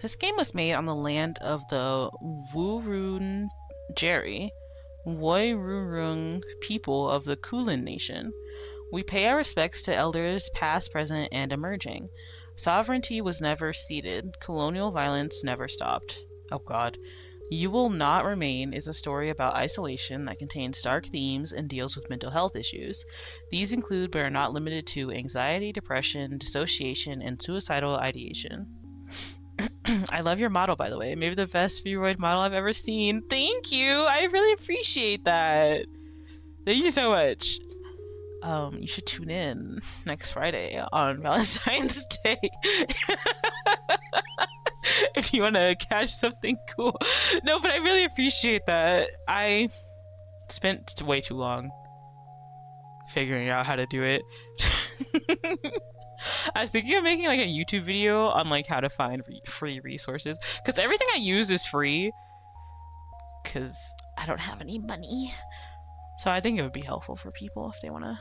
This game was made on the land of the Wurundjeri, Woiwurrung people of the Kulin Nation. We pay our respects to elders past, present, and emerging. Sovereignty was never ceded. Colonial violence never stopped. Oh god. You Will Not Remain is a story about isolation that contains dark themes and deals with mental health issues. These include, but are not limited to, anxiety, depression, dissociation, and suicidal ideation. I love your model, by the way. Maybe the best Vroid model I've ever seen. Thank you! I really appreciate that. Thank you so much. You should tune in next Friday on Valentine's Day. If you want to catch something cool. No, but I really appreciate that. I spent way too long figuring out how to do it. I was thinking of making like a YouTube video on like how to find free resources, because everything I use is free because I don't have any money. So I think it would be helpful for people if they want to,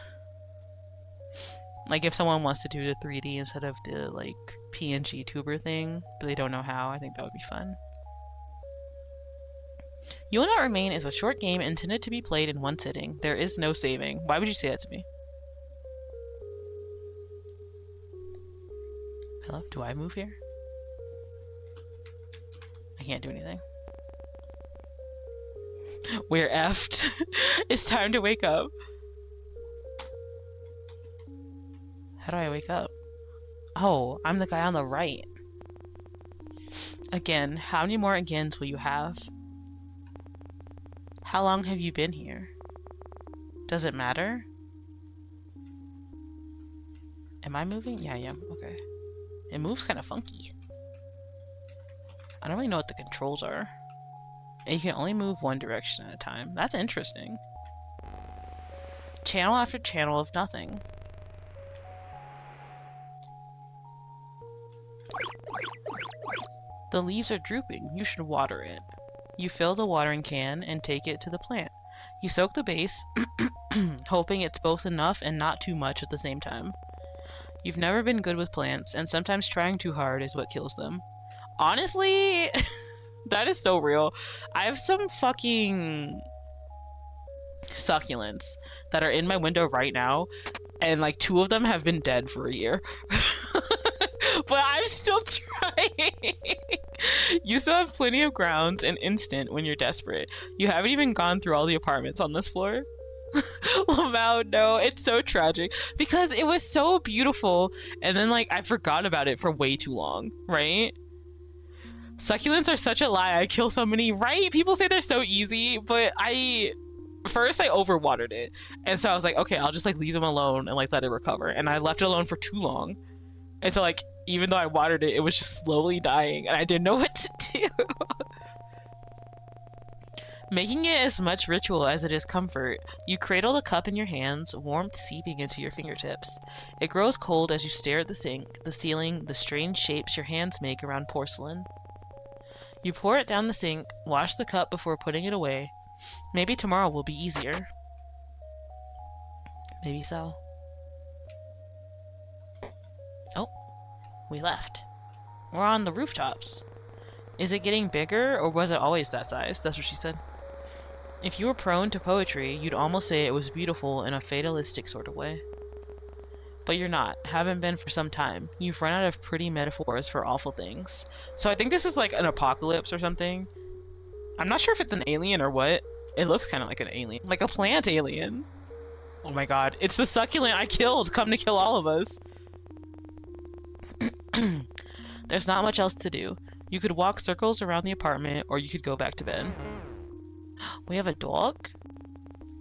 like, if someone wants to do the 3D instead of the like PNG tuber thing, but they don't know how. I think that would be fun. You Will Not Remain is a short game intended to be played in one sitting. There is no saving. Why would you say that to me? Hello? Do I move here? I can't do anything. We're effed. It's time to wake up. How do I wake up? Oh, I'm the guy on the right. Again, how many more agains will you have? How long have you been here? Does it matter? Am I moving? Yeah, I am. Okay. It moves kind of funky. I don't really know what the controls are. And you can only move one direction at a time. That's interesting. Channel after channel of nothing. The leaves are drooping. You should water it. You fill the watering can and take it to the plant. You soak the base, hoping it's both enough and not too much at the same time. You've never been good with plants, and sometimes trying too hard is what kills them. Honestly, that is so real. I have some fucking succulents that are in my window right now, and like 2 of them have been dead for a year. But I'm still trying. You still have plenty of grounds and instant when you're desperate. You haven't even gone through all the apartments on this floor. Wow, no, it's so tragic because it was so beautiful, and then like I forgot about it for way too long, right? Succulents are such a lie. I kill so many, right? People say they're so easy, but first I overwatered it, and so I was like, okay, I'll just like leave them alone and like let it recover, and I left it alone for too long, and so like even though I watered it, it was just slowly dying, and I didn't know what to do. Making it as much ritual as it is comfort, you cradle the cup in your hands, warmth seeping into your fingertips. It grows cold as you stare at the sink, the ceiling, the strange shapes your hands make around porcelain. You pour it down the sink, wash the cup before putting it away. Maybe tomorrow will be easier. Maybe so. Oh, we left. We're on the rooftops. Is it getting bigger, or was it always that size? That's what she said. If you were prone to poetry, you'd almost say it was beautiful in a fatalistic sort of way. But you're not. Haven't been for some time. You've run out of pretty metaphors for awful things. So I think this is like an apocalypse or something. I'm not sure if it's an alien or what. It looks kind of like an alien. Like a plant alien. Oh my god. It's the succulent I killed. Come to kill all of us. There's not much else to do. You could walk circles around the apartment, or you could go back to bed. We have a dog?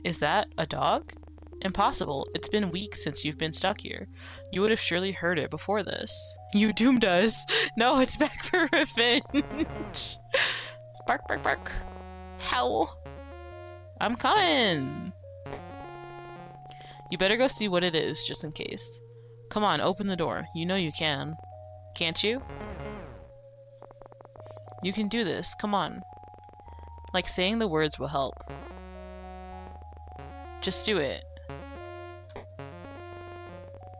Is that a dog? Impossible. It's been weeks since you've been stuck here. You would have surely heard it before this. You doomed us. No, it's back for revenge. Bark, bark, bark. Howl. I'm coming. You better go see what it is, just in case. Come on, open the door. You know you can. Can't you? You can do this. Come on. Like saying the words will help. Just do it.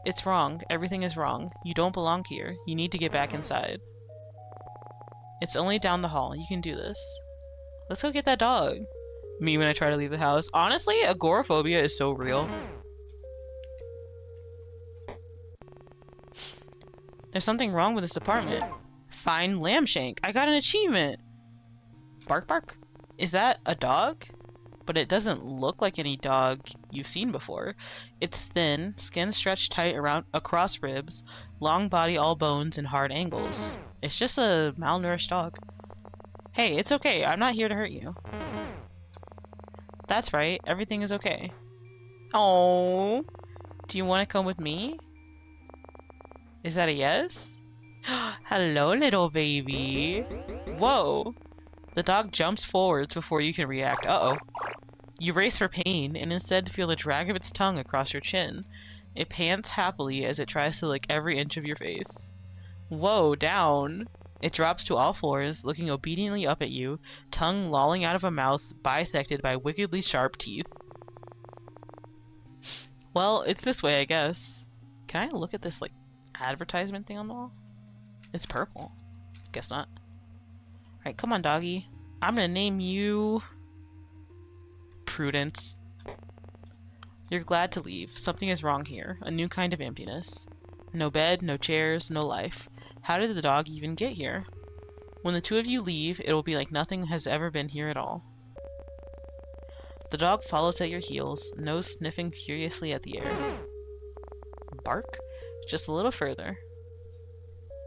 It's wrong. Everything is wrong. You don't belong here. You need to get back inside. It's only down the hall. You can do this. Let's go get that dog. Me when I try to leave the house. Honestly, agoraphobia is so real. There's something wrong with this apartment. Find lamb shank. I got an achievement. Bark bark. Is that a dog? But it doesn't look like any dog you've seen before. It's thin, skin stretched tight around across ribs, long body all bones and hard angles. It's just a malnourished dog. Hey, it's okay. I'm not here to hurt you. That's right. Everything is okay. Oh, do you want to come with me? Is that a yes? Hello, little baby. Whoa. The dog jumps forwards before you can react. Uh-oh. You race for pain and instead feel the drag of its tongue across your chin. It pants happily as it tries to lick every inch of your face. Whoa, down. It drops to all fours, looking obediently up at you, tongue lolling out of a mouth bisected by wickedly sharp teeth. Well, it's this way, I guess. Can I look at this, like, advertisement thing on the wall? It's purple. Guess not. Alright, come on, doggy. I'm gonna name you... Prudence. You're glad to leave. Something is wrong here. A new kind of emptiness. No bed, no chairs, no life. How did the dog even get here? When the two of you leave, it will be like nothing has ever been here at all. The dog follows at your heels, nose sniffing curiously at the air. Bark? Just a little further.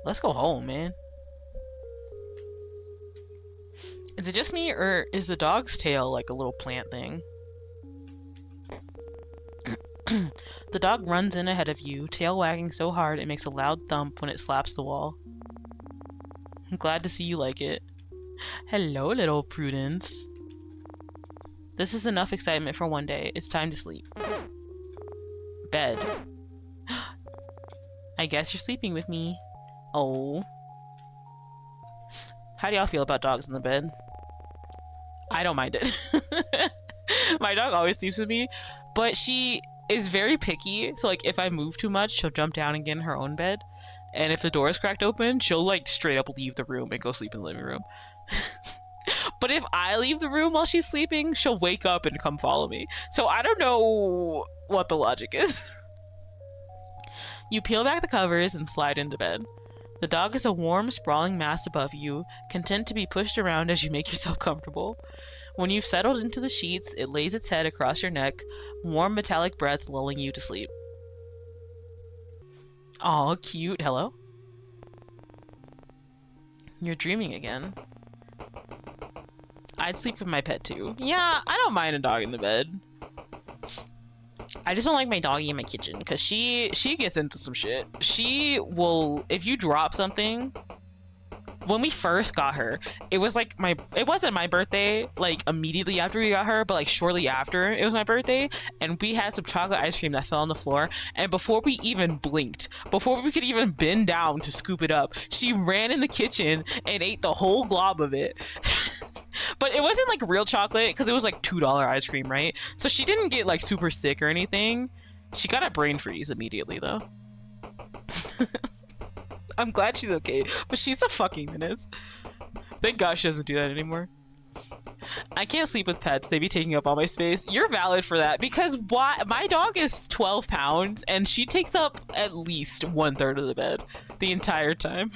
Let's go home, man. Is it just me, or is the dog's tail like a little plant thing? The dog runs in ahead of you, tail wagging so hard it makes a loud thump when it slaps the wall. I'm glad to see you like it. Hello, little Prudence. This is enough excitement for one day. It's time to sleep. Bed. I guess you're sleeping with me. Oh. How do y'all feel about dogs in the bed? I don't mind it. My dog always sleeps with me, but she is very picky. So like if I move too much, she'll jump down and get in her own bed. And if the door is cracked open, she'll like straight up leave the room and go sleep in the living room. But if I leave the room while she's sleeping, she'll wake up and come follow me. So I don't know what the logic is. You peel back the covers and slide into bed. The dog is a warm, sprawling mass above you, content to be pushed around as you make yourself comfortable. When you've settled into the sheets, it lays its head across your neck, warm metallic breath lulling you to sleep. Aw, cute. Hello? You're dreaming again. I'd sleep with my pet too. Yeah, I don't mind a dog in the bed. I just don't like my doggy in my kitchen because she gets into some shit. She will, if you drop something. When we first got her, it was like it wasn't my birthday like immediately after we got her, but like shortly after it was my birthday, and we had some chocolate ice cream that fell on the floor, and before we even blinked, before we could even bend down to scoop it up, she ran in the kitchen and ate the whole glob of it. But it wasn't like real chocolate because it was like $2 ice cream, right? So she didn't get like super sick or anything. She got a brain freeze immediately though. I'm glad she's okay, but she's a fucking menace. Thank God she doesn't do that anymore. I can't sleep with pets. They be taking up all my space. You're valid for that because why? My dog is 12 pounds and she takes up at least 1/3 of the bed the entire time.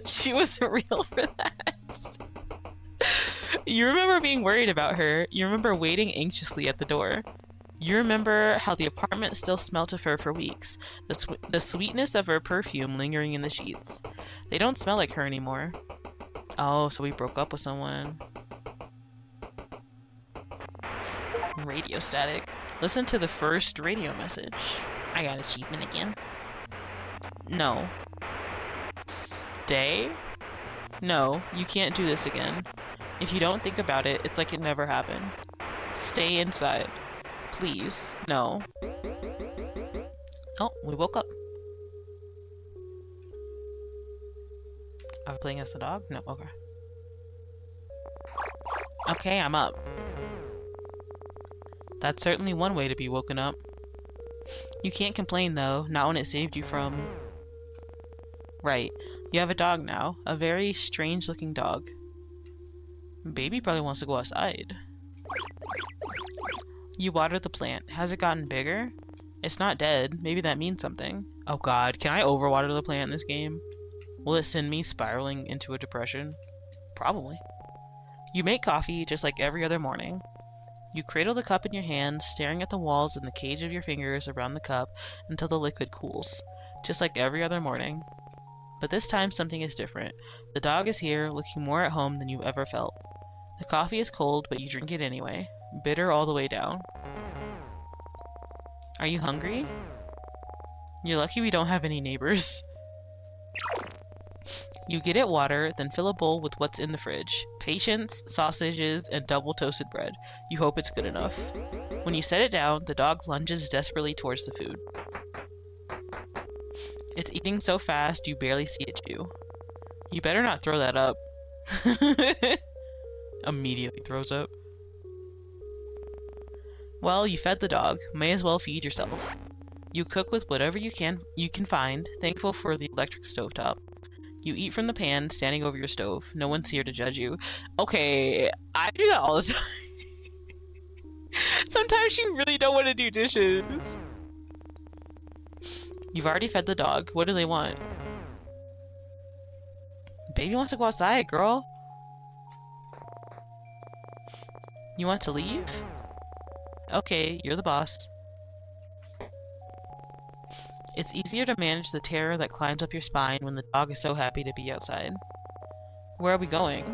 She was real for that. You remember being worried about her. You remember waiting anxiously at the door. You remember how the apartment still smelt of her for weeks, the sweetness of her perfume lingering in the sheets. They don't smell like her anymore. Oh, so we broke up with someone. Radio static. Listen to the first radio message. I got achievement again. No. Stay? No, you can't do this again. If you don't think about it, it's like it never happened. Stay inside. Please. No. Oh, we woke up. Are we playing as a dog? No, okay. Okay, I'm up. That's certainly one way to be woken up. You can't complain though, not when it saved you from... Right. You have a dog now. A very strange looking dog. Baby probably wants to go outside. You water the plant. Has it gotten bigger? It's not dead. Maybe that means something. Oh god, can I overwater the plant in this game? Will it send me spiraling into a depression? Probably. You make coffee just like every other morning. You cradle the cup in your hand, staring at the walls and the cage of your fingers around the cup until the liquid cools, just like every other morning. But this time something is different. The dog is here, looking more at home than you've ever felt. The coffee is cold, but you drink it anyway, bitter all the way down. Are you hungry? You're lucky we don't have any neighbors. You get it water, then fill a bowl with what's in the fridge. Patience, sausages, and double toasted bread. You hope it's good enough. When you set it down, the dog lunges desperately towards the food. It's eating so fast you barely see it chew. You better not throw that up. Immediately throws up. Well, you fed the dog. May as well feed yourself. You cook with whatever you can find, thankful for the electric stovetop. You eat from the pan, standing over your stove. No one's here to judge you. Okay, I do that all the time. Sometimes you really don't want to do dishes. You've already fed the dog. What do they want? Baby wants to go outside, girl. You want to leave? Okay, you're the boss. It's easier to manage the terror that climbs up your spine when the dog is so happy to be outside. Where are we going?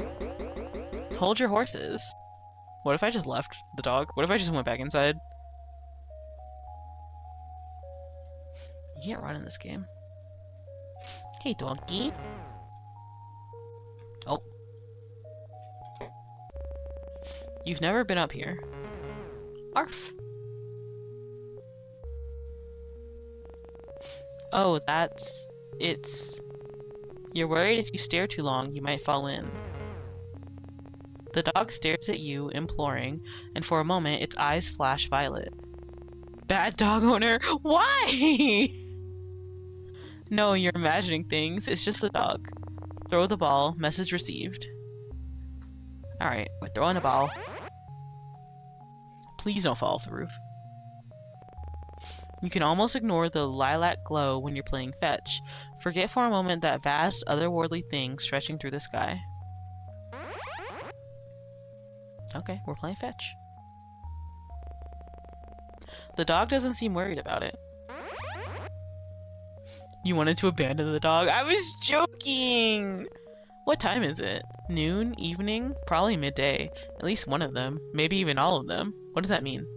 Hold your horses. What if I just left the dog? What if I just went back inside? You can't run in this game. Hey, donkey. Oh. You've never been up here. Arf. Oh, it's... You're worried if you stare too long, you might fall in. The dog stares at you, imploring, and for a moment, its eyes flash violet. Bad dog owner, why? No, you're imagining things. It's just a dog. Throw the ball. Message received. Alright, we're throwing a ball. Please don't fall off the roof. You can almost ignore the lilac glow when you're playing fetch. Forget for a moment that vast, otherworldly thing stretching through the sky. Okay, we're playing fetch. The dog doesn't seem worried about it. You wanted to abandon the dog? I was joking! What time is it? Noon? Evening? Probably midday. At least one of them. Maybe even all of them. What does that mean?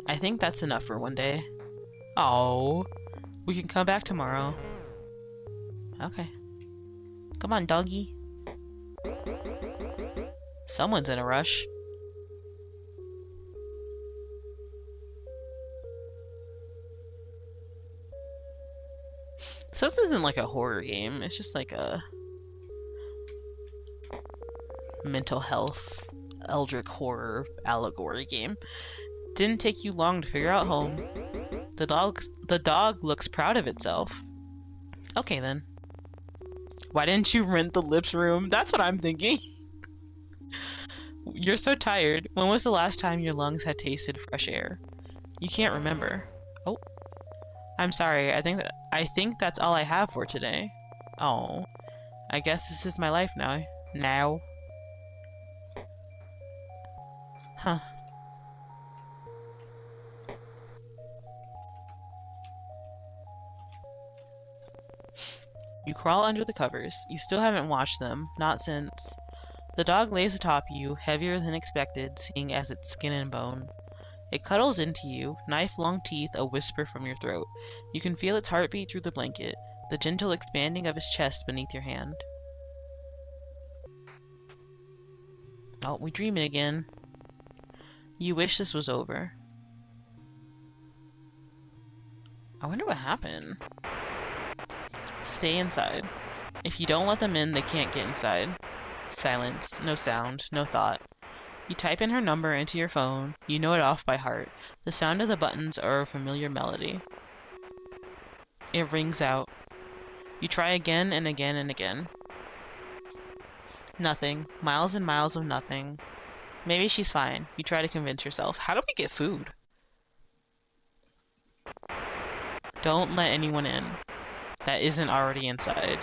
I think that's enough for one day. Oh, we can come back tomorrow. Okay. Come on, doggy. Someone's in a rush. So this isn't like a horror game, it's just like a mental health, eldritch horror allegory game. Didn't take you long to figure out home. The dog looks proud of itself. Okay then. Why didn't you rent the lips room? That's what I'm thinking. You're so tired. When was the last time your lungs had tasted fresh air? You can't remember. Oh. I'm sorry. I think that's all I have for today. Oh. I guess this is my life now. Huh. You crawl under the covers. You still haven't washed them. Not since... The dog lays atop you, heavier than expected, seeing as it's skin and bone. It cuddles into you, knife-long teeth a whisper from your throat. You can feel its heartbeat through the blanket, the gentle expanding of its chest beneath your hand. Oh, we dreaming again. You wish this was over. I wonder what happened. Stay inside. If you don't let them in, they can't get inside. Silence. No sound. No thought. You type in her number into your phone. You know it off by heart. The sound of the buttons are a familiar melody. It rings out. You try again and again and again. Nothing. Miles and miles of nothing. Maybe she's fine. You try to convince yourself. How do we get food? Don't let anyone in that isn't already inside.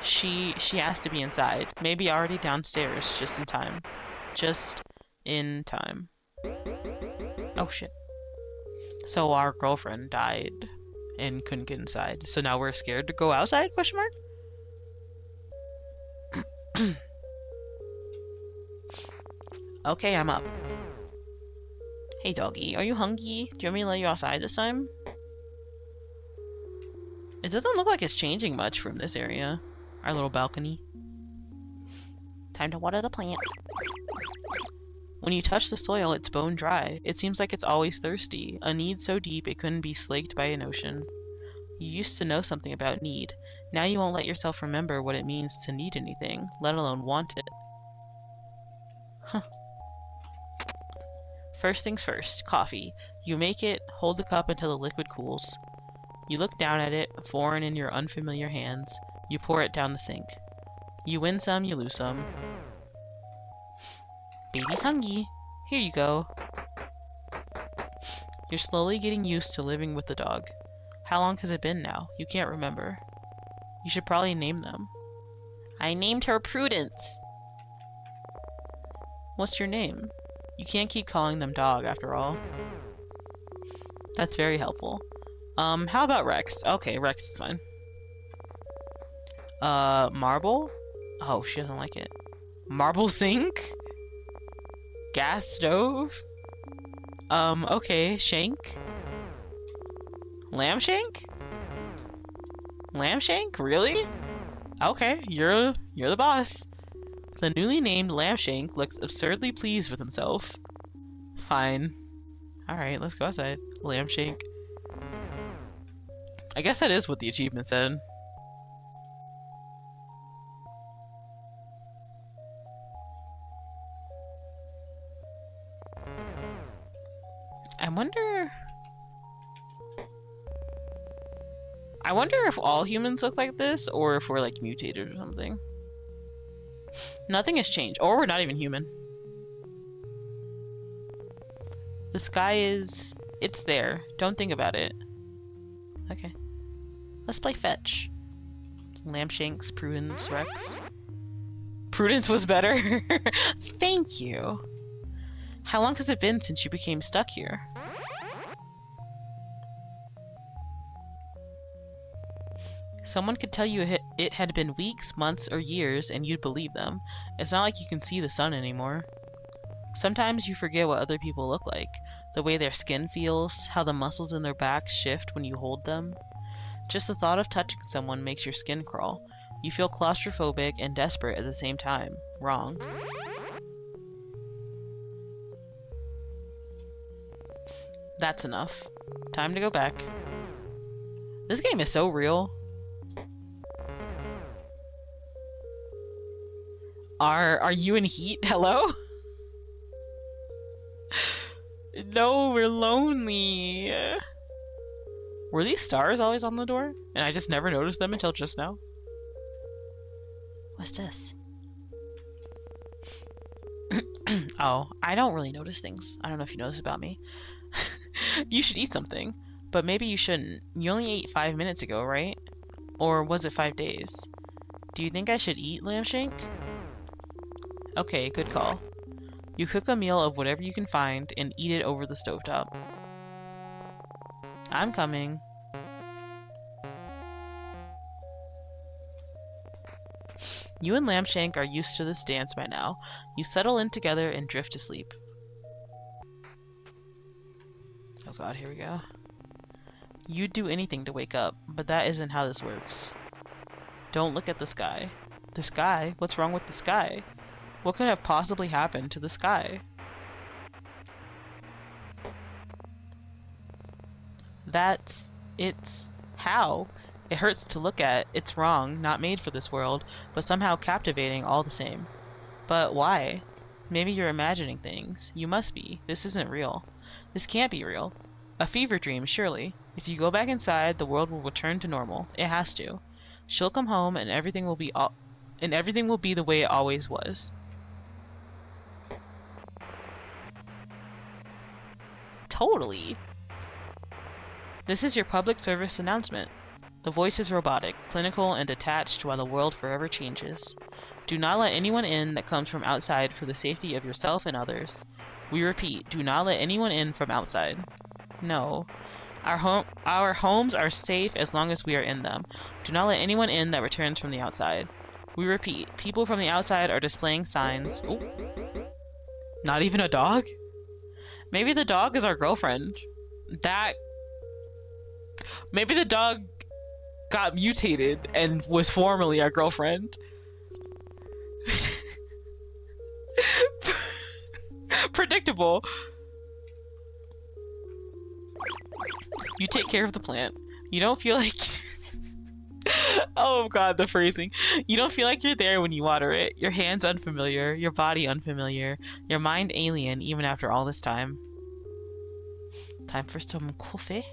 She has to be inside. Maybe already downstairs, just in time. Just in time. Oh shit. So our girlfriend died and couldn't get inside. So now we're scared to go outside? Question mark? Okay, I'm up. Hey doggy, are you hungry? Do you want me to let you outside this time? It doesn't look like it's changing much from this area. Our little balcony. Time to water the plant. When you touch the soil, it's bone dry. It seems like it's always thirsty. A need so deep it couldn't be slaked by an ocean. You used to know something about need. Now you won't let yourself remember what it means to need anything, let alone want it. Huh. First things first, coffee. You make it, hold the cup until the liquid cools. You look down at it, foreign in your unfamiliar hands. You pour it down the sink. You win some, you lose some. Baby's hungry. Here you go. You're slowly getting used to living with the dog. How long has it been now? You can't remember. You should probably name them. I named her Prudence. What's your name? You can't keep calling them dog after all. That's very helpful. How about Rex? Okay, Rex is fine. Marble? Oh, she doesn't like it. Marble sink? Gas stove? Okay, shank? Lamb shank? Lamb shank? Really? Okay, you're the boss. The newly named Lambshank looks absurdly pleased with himself. Fine. Alright, let's go outside. Lambshank. I guess that is what the achievement said. I wonder if all humans look like this, or if we're like mutated or something. Nothing has changed, or we're not even human. The sky is... it's there. Don't think about it. Okay. Let's play fetch. Lambshanks, Prudence, Rex. Prudence was better. Thank you. How long has it been since you became stuck here? Someone could tell you it had been weeks, months, or years, and you'd believe them. It's not like you can see the sun anymore. Sometimes you forget what other people look like, the way their skin feels, how the muscles in their backs shift when you hold them. Just the thought of touching someone makes your skin crawl. You feel claustrophobic and desperate at the same time. Wrong. That's enough. Time to go back. This game is so real. Are you in heat? Hello? No, we're lonely. Were these stars always on the door? And I just never noticed them until just now? What's this? Oh, I don't really notice things. I don't know if you know this about me. You should eat something, but maybe you shouldn't. You only ate 5 minutes ago, right? Or was it 5 days? Do you think I should eat Lambshank? Okay, good call. You cook a meal of whatever you can find and eat it over the stovetop. I'm coming. You and Lambshank are used to this dance by now. You settle in together and drift to sleep. Oh god, here we go. You'd do anything to wake up, but that isn't how this works. Don't look at the sky. The sky? What's wrong with the sky? What could have possibly happened to the sky? It's how? It hurts to look at. It's wrong, not made for this world, but somehow captivating all the same. But why? Maybe you're imagining things. You must be. This isn't real. This can't be real. A fever dream, surely. If you go back inside, the world will return to normal. It has to. She'll come home and everything will be the way it always was. Totally. This is your public service announcement. The voice is robotic, clinical, and detached while the world forever changes. Do not let anyone in that comes from outside for the safety of yourself and others. We repeat, do not let anyone in from outside. No. Our homes are safe as long as we are in them. Do not let anyone in that returns from the outside. We repeat, people from the outside are displaying signs. Ooh. Not even a dog? Maybe the dog is our girlfriend. Maybe the dog got mutated and was formerly our girlfriend. Predictable. You take care of the plant. You don't feel like... Oh god, the phrasing. You don't feel like you're there when you water it. Your hands unfamiliar, your body unfamiliar, your mind alien even after all this time. Time for some coffee.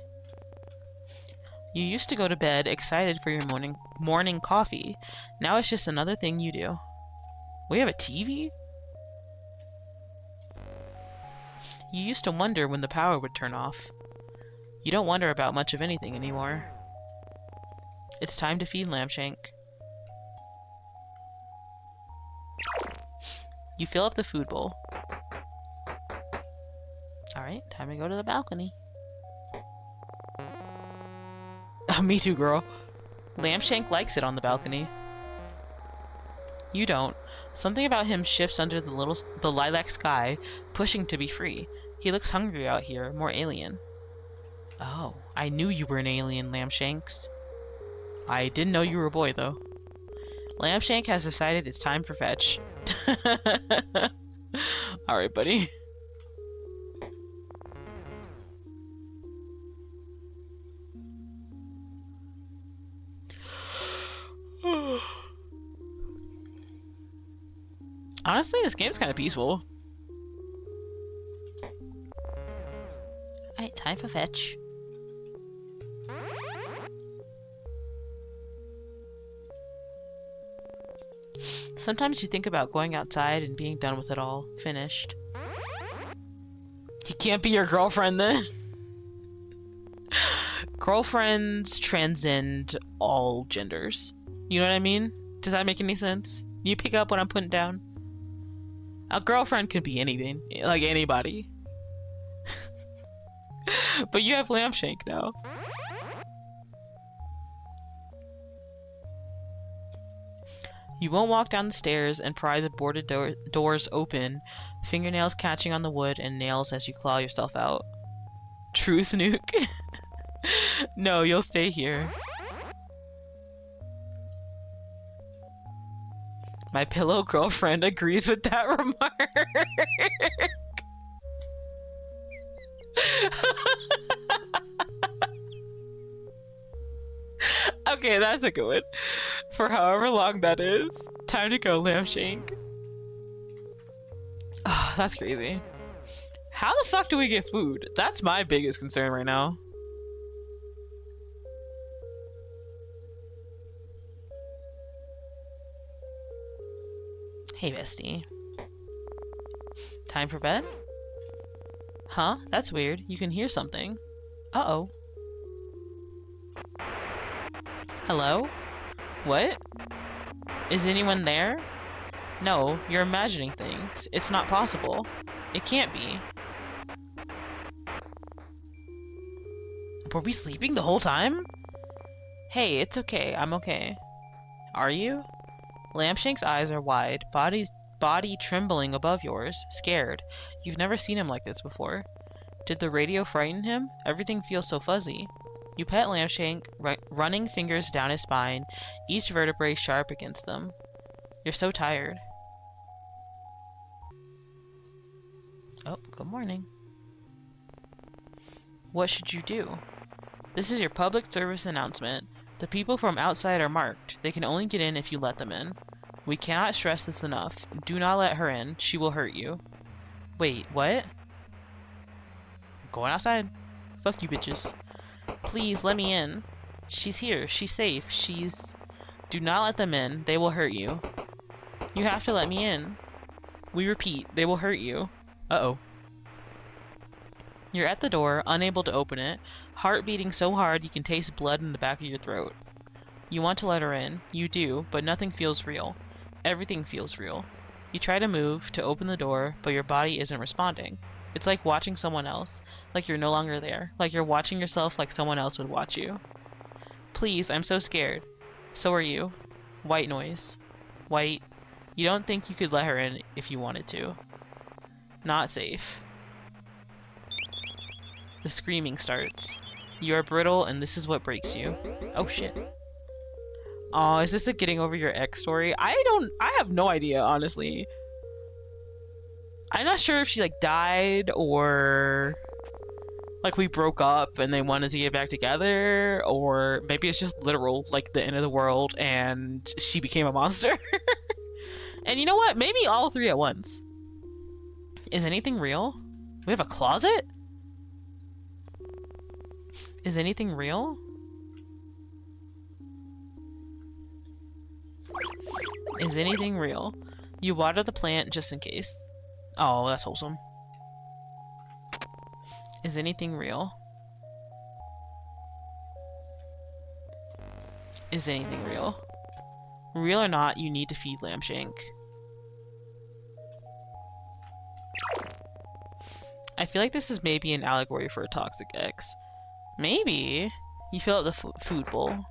You used to go to bed excited for your morning coffee. Now it's just another thing you do. We have a TV? You used to wonder when the power would turn off. You don't wonder about much of anything anymore. It's time to feed Lampshank. You fill up the food bowl. Alright, time to go to the balcony. Me too, girl. Lampshank likes it on the balcony. You don't. Something about him shifts under the lilac sky, pushing to be free. He looks hungry out here, more alien. Oh, I knew you were an alien, Lampshanks. I didn't know you were a boy, though. Lampshank has decided it's time for fetch. Alright, buddy. Honestly, this game's kind of peaceful. Alright, time for fetch. Sometimes you think about going outside and being done with it all. Finished. He can't be your girlfriend then? Girlfriends transcend all genders. You know what I mean? Does that make any sense? You pick up what I'm putting down? A girlfriend could be anything. Like anybody. But you have Lampshank now. You won't walk down the stairs and pry the boarded doors open, fingernails catching on the wood and nails as you claw yourself out. Truth, Nuke? No, you'll stay here. My pillow girlfriend agrees with that remark. Okay, that's a good one. For however long that is. Time to go, Lampshank. Oh, that's crazy. How the fuck do we get food? That's my biggest concern right now. Hey, bestie. Time for bed? Huh? That's weird. You can hear something. Uh-oh. Hello? What? Is anyone there? No, you're imagining things. It's not possible. It can't be. Were we sleeping the whole time? Hey, it's okay. I'm okay. Are you? Lampshank's eyes are wide, body trembling above yours, scared. You've never seen him like this before. Did the radio frighten him? Everything feels so fuzzy. You pet Lampshank, running fingers down his spine, each vertebrae sharp against them. You're so tired. Oh, good morning. What should you do? This is your public service announcement. The people from outside are marked. They can only get in if you let them in. We cannot stress this enough. Do not let her in. She will hurt you. Wait, what? I'm going outside. Fuck you bitches. Please, let me in. She's here. She's safe. She's... Do not let them in. They will hurt you. You have to let me in. We repeat, they will hurt you. Uh-oh. You're at the door, unable to open it, heart beating so hard you can taste blood in the back of your throat. You want to let her in. You do, but nothing feels real. Everything feels real. You try to move, to open the door, but your body isn't responding. It's like watching someone else, like you're no longer there, like you're watching yourself like someone else would watch you. Please, I'm so scared. So are you. White noise. White. You don't think you could let her in if you wanted to. Not safe. The screaming starts. You are brittle and this is what breaks you. Oh shit. Oh, is this a getting over your ex story? I have no idea, honestly. I'm not sure if she like died or like we broke up and they wanted to get back together, or maybe it's just literal, like the end of the world and she became a monster. And you know what? Maybe all three at once. Is anything real? We have a closet? Is anything real? Is anything real? You water the plant just in case. Oh, that's wholesome. Is anything real? Is anything real? Real or not, you need to feed Lambshank. I feel like this is maybe an allegory for a toxic ex. Maybe. You fill up the food bowl.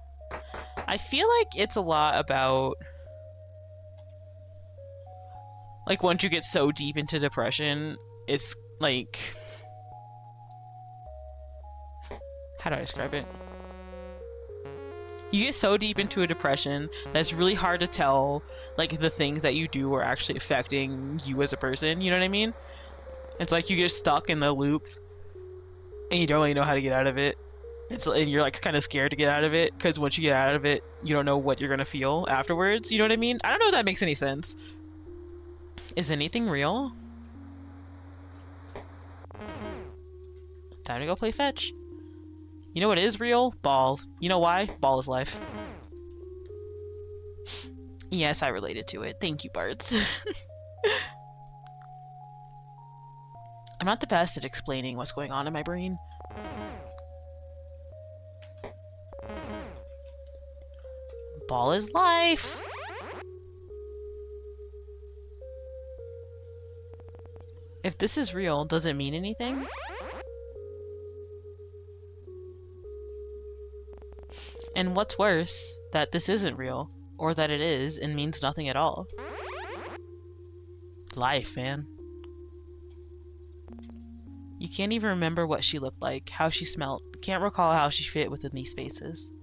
I feel like it's a lot about... like, once you get so deep into depression, it's like... how do I describe it? You get so deep into a depression that it's really hard to tell, like, the things that you do are actually affecting you as a person, you know what I mean? It's like you get stuck in the loop and you don't really know how to get out of it. And you're like kind of scared to get out of it because once you get out of it, you don't know what you're gonna feel afterwards. You know what I mean? I don't know if that makes any sense. Is anything real? Time to go play fetch. You know what is real? Ball. You know why? Ball is life. Yes, I related to it. Thank you, Bards. I'm not the best at explaining what's going on in my brain. Ball is life! If this is real, does it mean anything? And what's worse, that this isn't real, or that it is and means nothing at all. Life, man. You can't even remember what she looked like, how she smelled, can't recall how she fit within these spaces.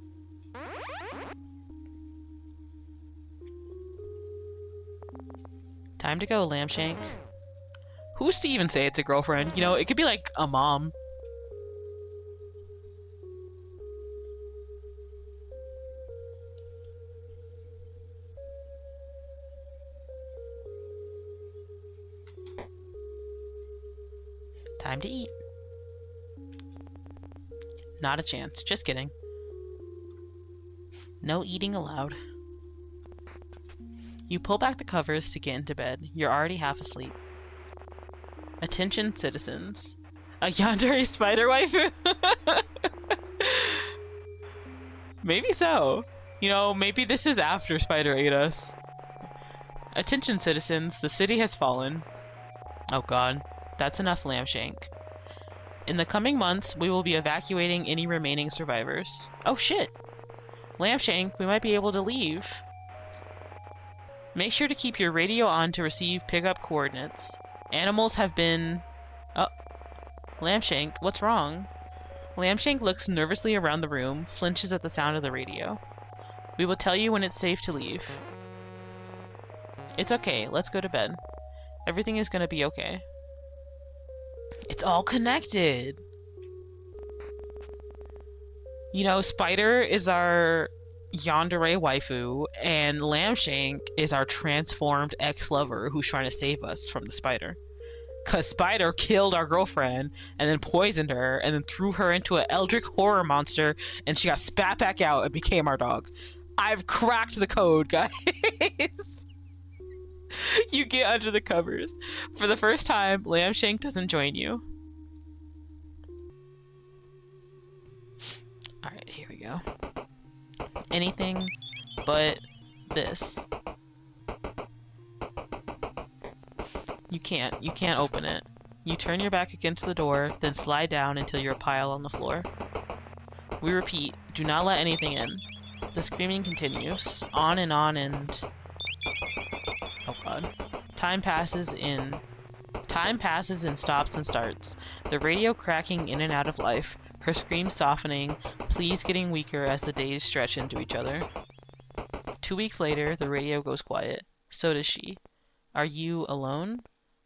Time to go, Lambshank. Who's to even say it's a girlfriend? You know, it could be like a mom. Time to eat. Not a chance. Just kidding. No eating allowed. You pull back the covers to get into bed. You're already half asleep. Attention, citizens. A yandere spider waifu? Maybe so. You know, maybe this is after Spider ate us. Attention, citizens. The city has fallen. Oh god. That's enough, Lambshank. In the coming months, we will be evacuating any remaining survivors. Oh shit! Lambshank, we might be able to leave. Make sure to keep your radio on to receive pickup coordinates. Animals have been... Oh. Lambshank, what's wrong? Lambshank looks nervously around the room, flinches at the sound of the radio. We will tell you when it's safe to leave. It's okay, let's go to bed. Everything is gonna be okay. It's all connected! You know, Spider is our yandere waifu, and Lambshank is our transformed ex-lover who's trying to save us from the spider. Cause Spider killed our girlfriend and then poisoned her and then threw her into an eldritch horror monster and she got spat back out and became our dog. I've cracked the code, guys. You get under the covers. For the first time, Lambshank doesn't join you. Alright, here we go. Anything but this. You can't open it. You turn your back against the door, then slide down until you're a pile on the floor. We repeat, do not let anything in. The screaming continues, on and oh god. Time passes and stops and starts. The radio cracking in and out of life, her screams softening, pleas getting weaker as the days stretch into each other. 2 weeks later, the radio goes quiet. So does she. Are you alone?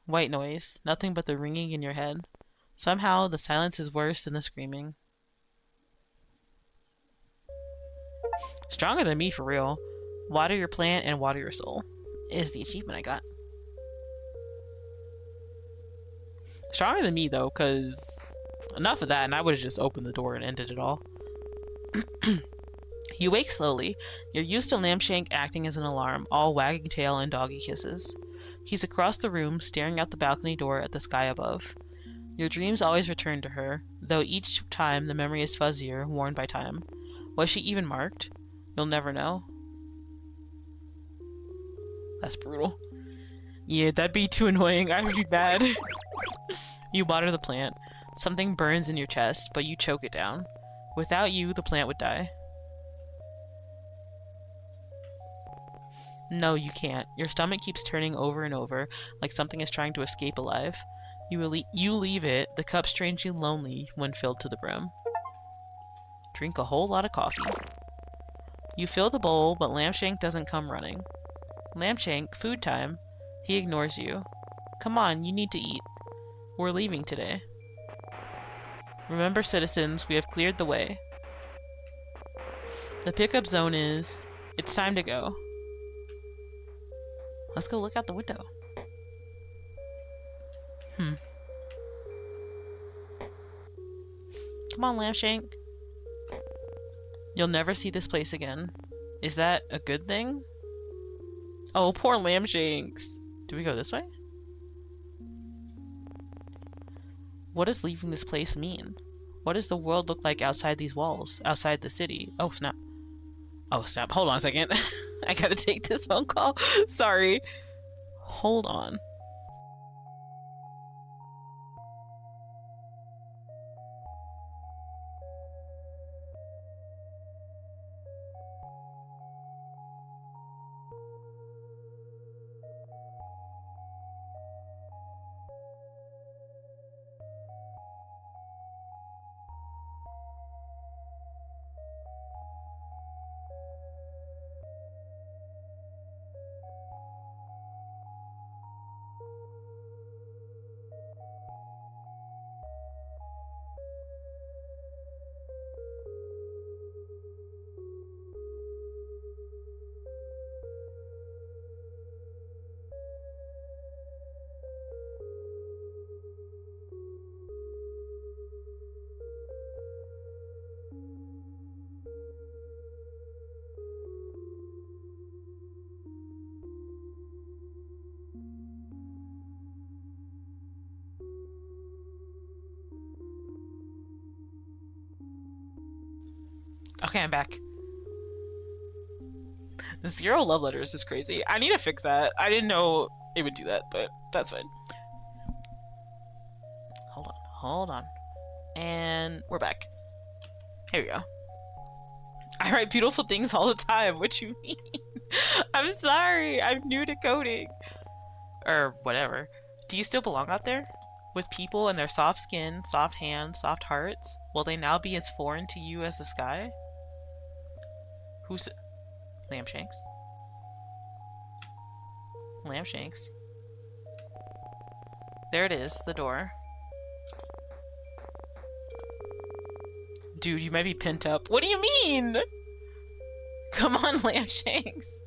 White noise, nothing but the ringing in your head. Somehow, the silence is worse than the screaming. Stronger than me, for real. Water your plant and water your soul is the achievement I got. Stronger than me, though, because enough of that, and I would have just opened the door and ended it all. You wake slowly. You're used to Lambshank acting as an alarm, all wagging tail and doggy kisses. He's across the room, staring out the balcony door at the sky above. Your dreams always return to her, though each time the memory is fuzzier, worn by time. Was she even marked? You'll never know. That's brutal. Yeah, that'd be too annoying. I would be mad. You water the plant. Something burns in your chest, but you choke it down. Without you, the plant would die. No, you can't. Your stomach keeps turning over and over, like something is trying to escape alive. You leave it, the cup strangely lonely when filled to the brim. Drink a whole lot of coffee. You fill the bowl, but Lambshank doesn't come running. Lambshank, food time. He ignores you. Come on, you need to eat. We're leaving today. Remember, citizens, we have cleared the way. The pickup zone is... It's time to go. Let's go look out the window. Come on, Lambshank. You'll never see this place again. Is that a good thing? Oh, poor Lambshanks. Do we go this way? What does leaving this place mean? What does the world look like outside these walls? Outside the city? Oh, snap. Oh, snap. Hold on a second. I gotta take this phone call. Sorry. Hold on. Okay, I'm back. 0 love letters is crazy. I need to fix that. I didn't know it would do that, but that's fine. Hold on. And we're back. Here we go. I write beautiful things all the time. What you mean? I'm sorry. I'm new to coding. Or whatever. Do you still belong out there? With people and their soft skin, soft hands, soft hearts? Will they now be as foreign to you as the sky? Who's... Lambshanks? Lambshanks. There it is, the door. Dude, you might be pent up. What do you mean? Come on, Lambshanks.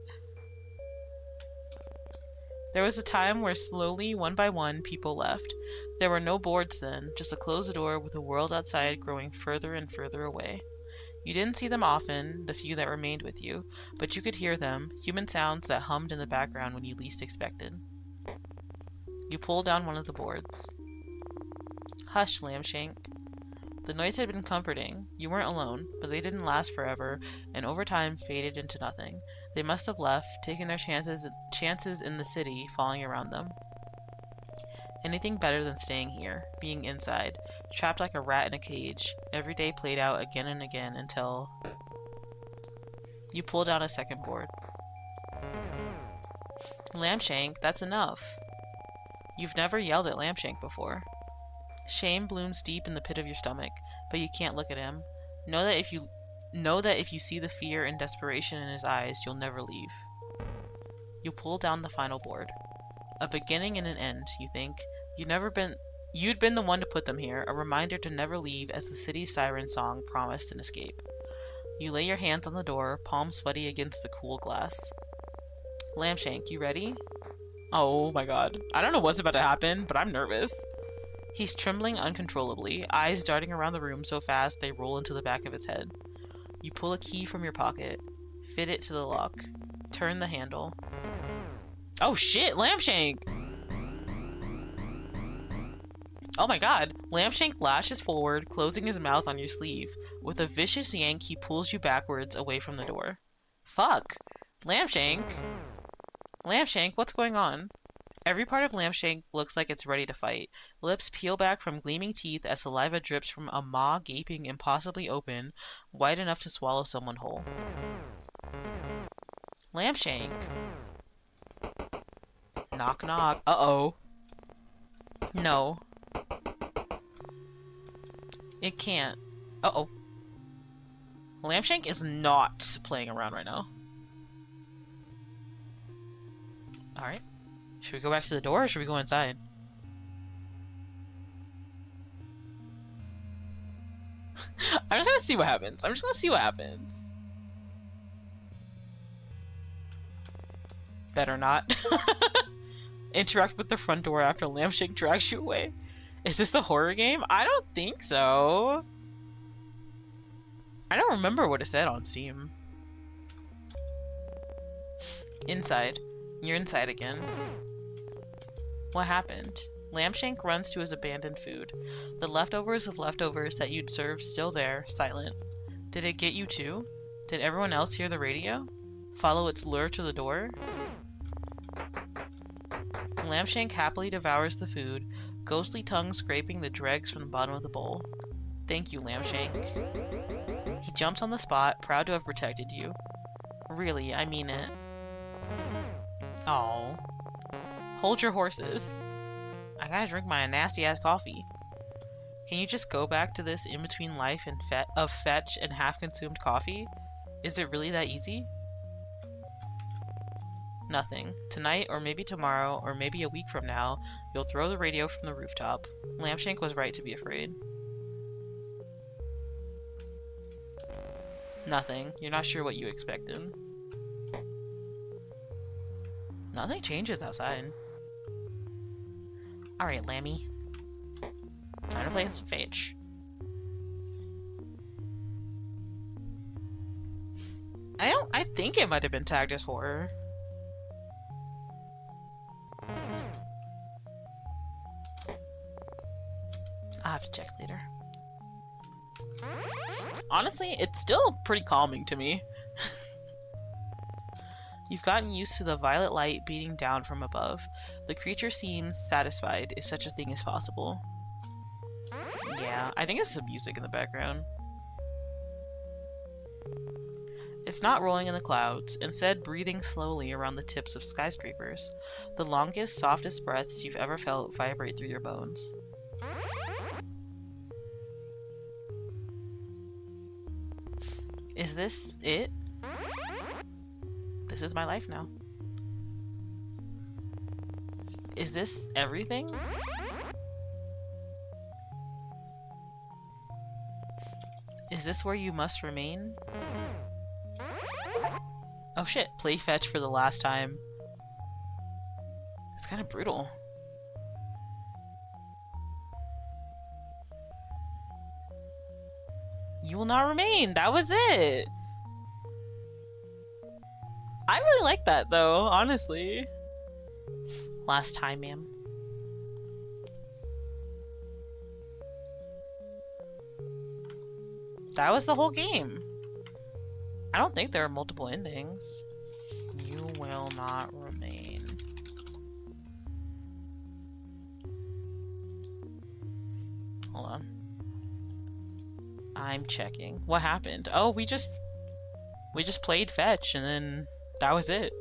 There was a time where slowly, one by one, people left. There were no boards then, just a closed door with the world outside growing further and further away. You didn't see them often, the few that remained with you, but you could hear them, human sounds that hummed in the background when you least expected. You pulled down one of the boards. Hush, Lambshank. The noise had been comforting. You weren't alone, but they didn't last forever, and over time faded into nothing. They must have left, taking their chances in the city falling around them. Anything better than staying here, being inside, trapped like a rat in a cage. Every day played out again and again until... You pull down a second board. Lambshank, that's enough. You've never yelled at Lambshank before. Shame blooms deep in the pit of your stomach, but you can't look at him. Know that if you see the fear and desperation in his eyes, you'll never leave. You pull down the final board. A beginning and an end, you think. You'd been the one to put them here, a reminder to never leave as the city's siren song promised an escape. You lay your hands on the door, palms sweaty against the cool glass. Lambshank, you ready? Oh my god. I don't know what's about to happen, but I'm nervous. He's trembling uncontrollably, eyes darting around the room so fast they roll into the back of its head. You pull a key from your pocket, fit it to the lock, turn the handle. Oh shit, Lambshank! Oh my god. Lambshank lashes forward, closing his mouth on your sleeve. With a vicious yank, he pulls you backwards away from the door. Fuck! Lambshank! Lambshank, what's going on? Every part of Lambshank looks like it's ready to fight. Lips peel back from gleaming teeth as saliva drips from a maw gaping impossibly open, wide enough to swallow someone whole. Lambshank. Knock knock. Uh-oh. No. It can't. Uh-oh. Lambshank is not playing around right now. Alright. Should we go back to the door or should we go inside? I'm just gonna see what happens. Better not. Interact with the front door after Lambshank drags you away. Is this a horror game? I don't think so. I don't remember what it said on Steam. Inside. You're inside again. What happened? Lambshank runs to his abandoned food. The leftovers of leftovers that you'd served still there, silent. Did it get you too? Did everyone else hear the radio? Follow its lure to the door? Lambshank happily devours the food, ghostly tongue scraping the dregs from the bottom of the bowl. Thank you, Lambshank. He jumps on the spot, proud to have protected you. Really, I mean it. Aww. Hold your horses. I gotta drink my nasty-ass coffee. Can you just go back to this in-between life and of fetch and half-consumed coffee? Is it really that easy? Nothing. Tonight, or maybe tomorrow, or maybe a week from now, you'll throw the radio from the rooftop. Lambshank was right to be afraid. Nothing. You're not sure what you expected. Nothing changes outside. Alright, Lammy. Time to play some fetch. I think it might have been tagged as horror. I'll have to check later. Honestly, it's still pretty calming to me. You've gotten used to the violet light beating down from above. The creature seems satisfied, if such a thing is possible. Yeah, I think it's some music in the background. It's not rolling in the clouds, instead breathing slowly around the tips of skyscrapers. The longest, softest breaths you've ever felt vibrate through your bones. Is this it? This is my life now. Is this everything? Is this where you must remain? Oh shit, play fetch for the last time. It's kind of brutal. You will not remain. That was it. I really like that though, honestly. Last time, ma'am. That was the whole game. I don't think there are multiple endings. You will not remain. Hold on. I'm checking. What happened? Oh, we just played fetch and then that was it.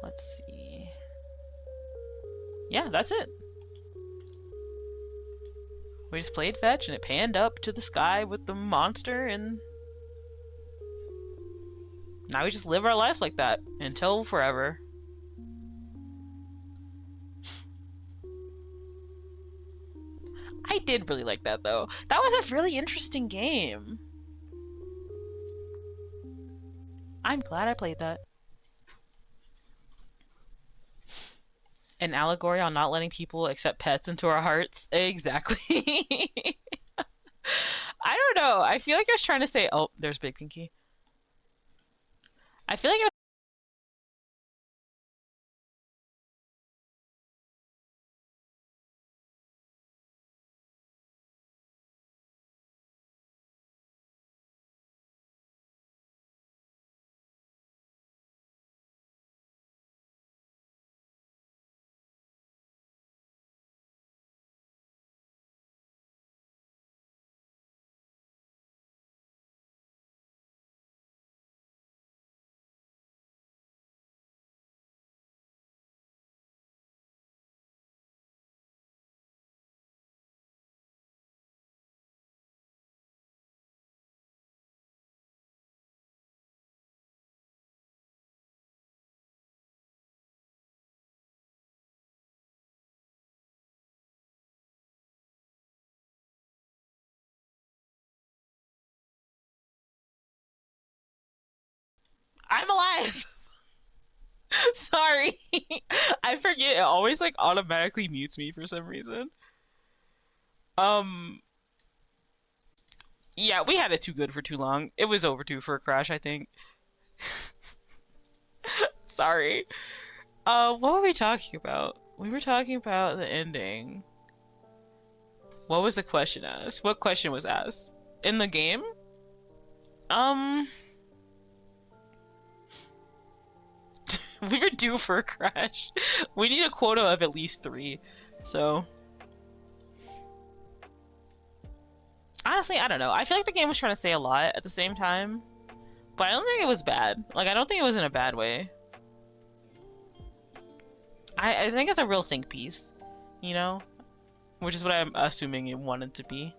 Let's see. Yeah, that's it. We just played fetch and it panned up to the sky with the monster and now we just live our life like that until forever. I did really like that though. That was a really interesting game. I'm glad I played that. An allegory on not letting people accept pets into our hearts. Exactly. I don't know. I feel like I was trying to say, oh, there's Big Pinky. I feel like I'm alive. Sorry. I forget. It always like automatically mutes me for some reason. Um, yeah, we had it too good for too long. It was overdue for a crash, I think. Sorry. What were we talking about? We were talking about the ending. What was the question asked? What question was asked? In the game? Um, we were due for a crash. We need a quota of at least 3. So, honestly, I don't know. I feel like the game was trying to say a lot at the same time. But I don't think it was bad. Like, I don't think it was in a bad way. I think it's a real think piece, you know? Which is what I'm assuming it wanted to be.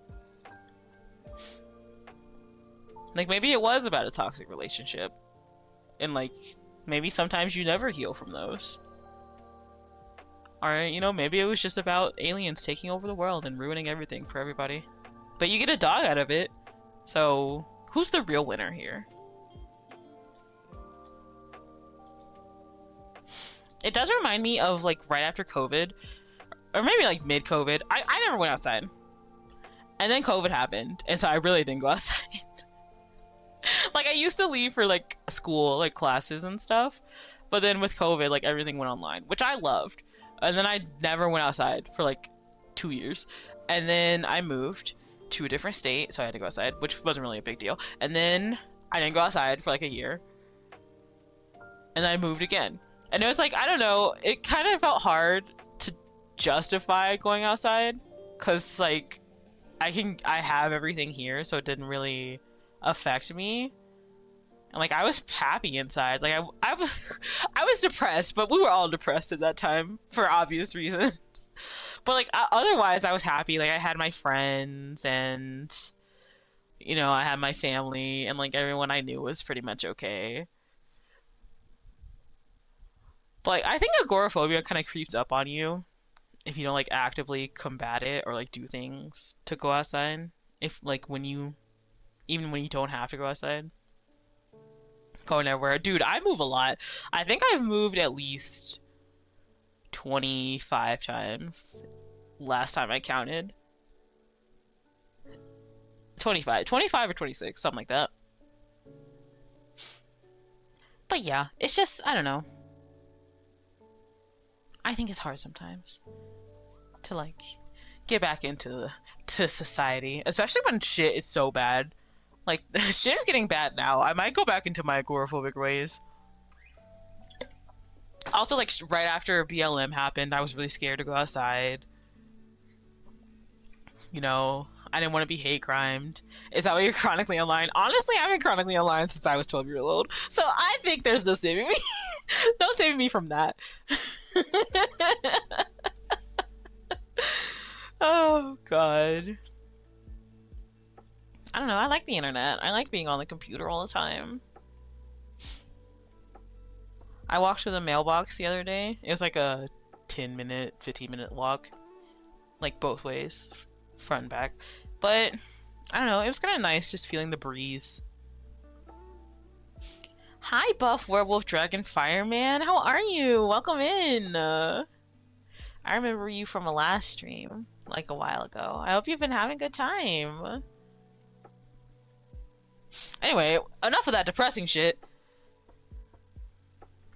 Like, maybe it was about a toxic relationship. And, like, maybe sometimes you never heal from those. Or, you know, maybe it was just about aliens taking over the world and ruining everything for everybody. But you get a dog out of it. So, who's the real winner here? It does remind me of, like, right after COVID. Or maybe, like, mid-COVID. I never went outside. And then COVID happened. And so I really didn't go outside. Like, I used to leave for, like, school, like, classes and stuff. But then with COVID, like, everything went online, which I loved. And then I never went outside for, like, 2 years. And then I moved to a different state, so I had to go outside, which wasn't really a big deal. And then I didn't go outside for, like, a year. And then I moved again. And it was, like, I don't know, it kind of felt hard to justify going outside. Because, like, I have everything here, so it didn't really affect me. And like I was happy inside. Like I was depressed, but we were all depressed at that time for obvious reasons. But like otherwise I was happy. Like I had my friends and you know, I had my family and like everyone I knew was pretty much okay. But like I think agoraphobia kind of creeps up on you if you don't like actively combat it or like do things to go outside. If like when you, even when you don't have to go outside, going everywhere. Dude, I move a lot. I think I've moved at least 25 times last time I counted. 25 or 26, something like that. But yeah, it's just, I don't know. I think it's hard sometimes to like get back into society, especially when shit is so bad. Like shit is getting bad now. I might go back into my agoraphobic ways. Also, like right after BLM happened, I was really scared to go outside. You know, I didn't want to be hate crimed. Is that why you're chronically online? Honestly, I've been chronically online since I was 12 years old. So I think there's no saving me. No saving me from that. Oh, God. I don't know. I like the internet. I like being on the computer all the time. I walked to the mailbox the other day. It was like a 10-minute, 15-minute walk. Like both ways. Front and back. But, I don't know. It was kind of nice just feeling the breeze. Hi, Buff Werewolf Dragon Fireman. How are you? Welcome in. I remember you from a last stream, like a while ago. I hope you've been having a good time. Anyway, enough of that depressing shit.